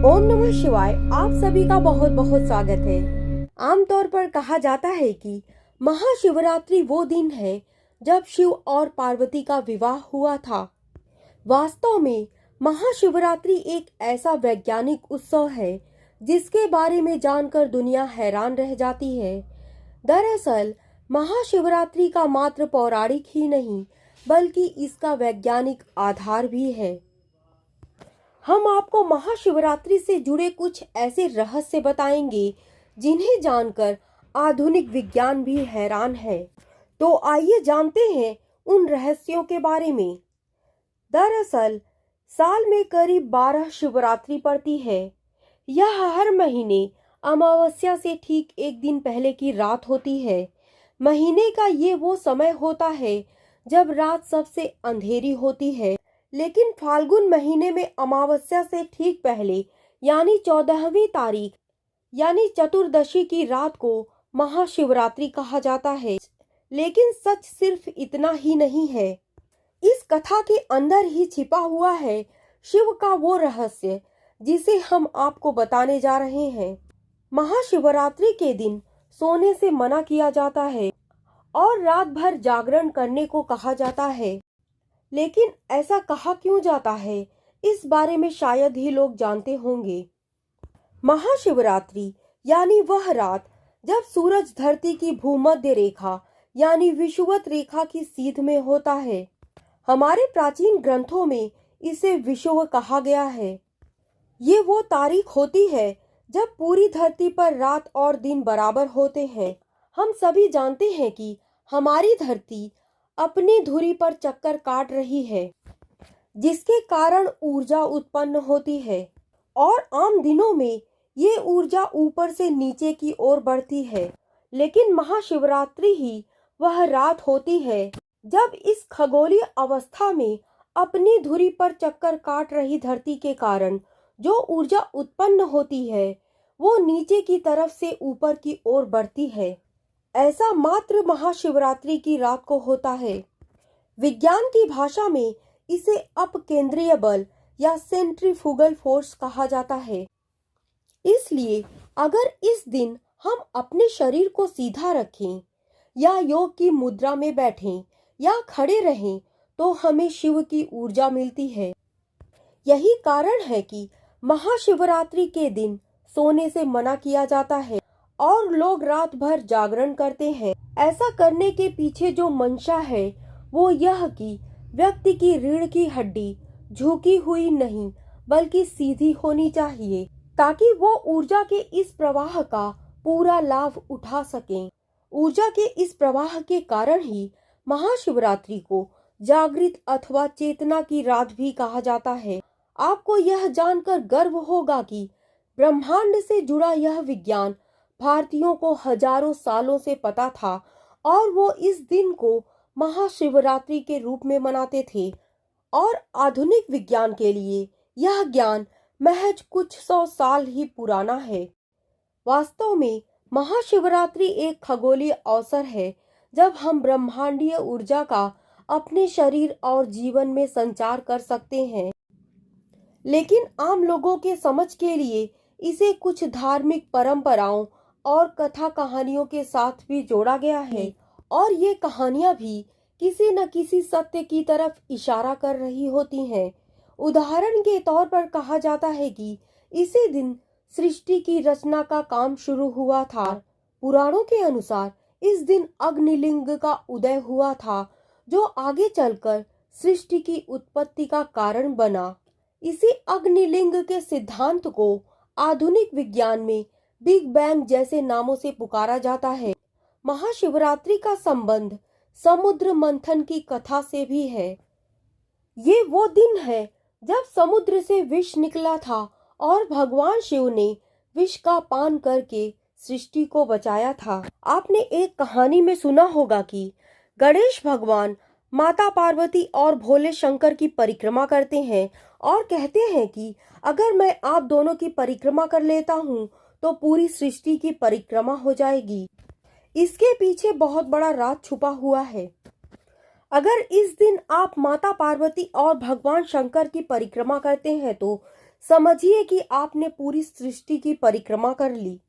ओम नमः शिवाय। आप सभी का बहुत बहुत स्वागत है। आमतौर पर कहा जाता है कि महाशिवरात्रि वो दिन है जब शिव और पार्वती का विवाह हुआ था। वास्तव में महाशिवरात्रि एक ऐसा वैज्ञानिक उत्सव है जिसके बारे में जानकर दुनिया हैरान रह जाती है। दरअसल महाशिवरात्रि का मात्र पौराणिक ही नहीं बल्कि इसका वैज्ञानिक आधार भी है। हम आपको महाशिवरात्रि से जुड़े कुछ ऐसे रहस्य बताएंगे जिन्हें जानकर आधुनिक विज्ञान भी हैरान है। तो आइए जानते हैं उन रहस्यों के बारे में। दरअसल साल में करीब 12 शिवरात्रि पड़ती है। यह हर महीने अमावस्या से ठीक एक दिन पहले की रात होती है। महीने का ये वो समय होता है जब रात सबसे अंधेरी होती है, लेकिन फाल्गुन महीने में अमावस्या से ठीक पहले यानी 14वीं तारीख यानी चतुर्दशी की रात को महाशिवरात्रि कहा जाता है। लेकिन सच सिर्फ इतना ही नहीं है। इस कथा के अंदर ही छिपा हुआ है शिव का वो रहस्य जिसे हम आपको बताने जा रहे हैं। महाशिवरात्रि के दिन सोने से मना किया जाता है और रात भर जागरण करने को कहा जाता है। लेकिन ऐसा कहा क्यों जाता है, इस बारे में शायद ही लोग जानते होंगे। महाशिवरात्रि यानी वह रात जब सूरज धरती की भूमध्य रेखा यानी विषुवत रेखा की सीध में होता है। हमारे प्राचीन ग्रंथों में इसे विषुव कहा गया है। ये वो तारीख होती है जब पूरी धरती पर रात और दिन बराबर होते हैं। हम सभी जानते हैं कि हमारी धरती अपनी धुरी पर चक्कर काट रही है, जिसके कारण ऊर्जा उत्पन्न होती है और आम दिनों में ये ऊर्जा ऊपर से नीचे की ओर बढ़ती है। लेकिन महाशिवरात्रि ही वह रात होती है जब इस खगोलीय अवस्था में अपनी धुरी पर चक्कर काट रही धरती के कारण जो ऊर्जा उत्पन्न होती है वो नीचे की तरफ से ऊपर की ओर बढ़ती है। ऐसा मात्र महाशिवरात्रि की रात को होता है। विज्ञान की भाषा में इसे अपकेंद्रीय बल या सेंट्रीफ्यूगल फोर्स कहा जाता है। इसलिए अगर इस दिन हम अपने शरीर को सीधा रखें या योग की मुद्रा में बैठें या खड़े रहें तो हमें शिव की ऊर्जा मिलती है। यही कारण है कि महाशिवरात्रि के दिन सोने से मना किया जाता है और लोग रात भर जागरण करते हैं। ऐसा करने के पीछे जो मंशा है वो यह कि व्यक्ति की रीढ़ की हड्डी झुकी हुई नहीं बल्कि सीधी होनी चाहिए ताकि वो ऊर्जा के इस प्रवाह का पूरा लाभ उठा सकें। ऊर्जा के इस प्रवाह के कारण ही महाशिवरात्रि को जागृत अथवा चेतना की रात भी कहा जाता है। आपको यह जानकर गर्व होगा कि ब्रह्मांड से जुड़ा यह विज्ञान भारतीयों को हजारों सालों से पता था और वो इस दिन को महाशिवरात्रि के रूप में मनाते थे। और आधुनिक विज्ञान के लिए यह ज्ञान महज कुछ 100 साल ही पुराना है। वास्तव में महाशिवरात्रि एक खगोलीय अवसर है जब हम ब्रह्मांडीय ऊर्जा का अपने शरीर और जीवन में संचार कर सकते हैं। लेकिन आम लोगों के समझ के लिए इसे कुछ धार्मिक परंपराओं और कथा कहानियों के साथ भी जोड़ा गया है और ये कहानियां भी किसी न किसी सत्य की तरफ इशारा कर रही होती हैं। उदाहरण के तौर पर कहा जाता है कि इसी दिन सृष्टि की रचना का काम शुरू हुआ था। पुराणों के अनुसार इस दिन अग्निलिंग का उदय हुआ था जो आगे चलकर सृष्टि की उत्पत्ति का कारण बना। इसी अग्निलिंग के सिद्धांत को आधुनिक विज्ञान में बिग बैंग जैसे नामों से पुकारा जाता है। महाशिवरात्रि का संबंध समुद्र मंथन की कथा से भी है। ये वो दिन है जब समुद्र से विष निकला था और भगवान शिव ने विष का पान करके सृष्टि को बचाया था। आपने एक कहानी में सुना होगा कि गणेश भगवान माता पार्वती और भोले शंकर की परिक्रमा करते हैं और कहते हैं कि अगर मैं आप दोनों की परिक्रमा कर लेता हूँ तो पूरी सृष्टि की परिक्रमा हो जाएगी। इसके पीछे बहुत बड़ा राज छुपा हुआ है। अगर इस दिन आप माता पार्वती और भगवान शंकर की परिक्रमा करते हैं तो समझिए कि आपने पूरी सृष्टि की परिक्रमा कर ली।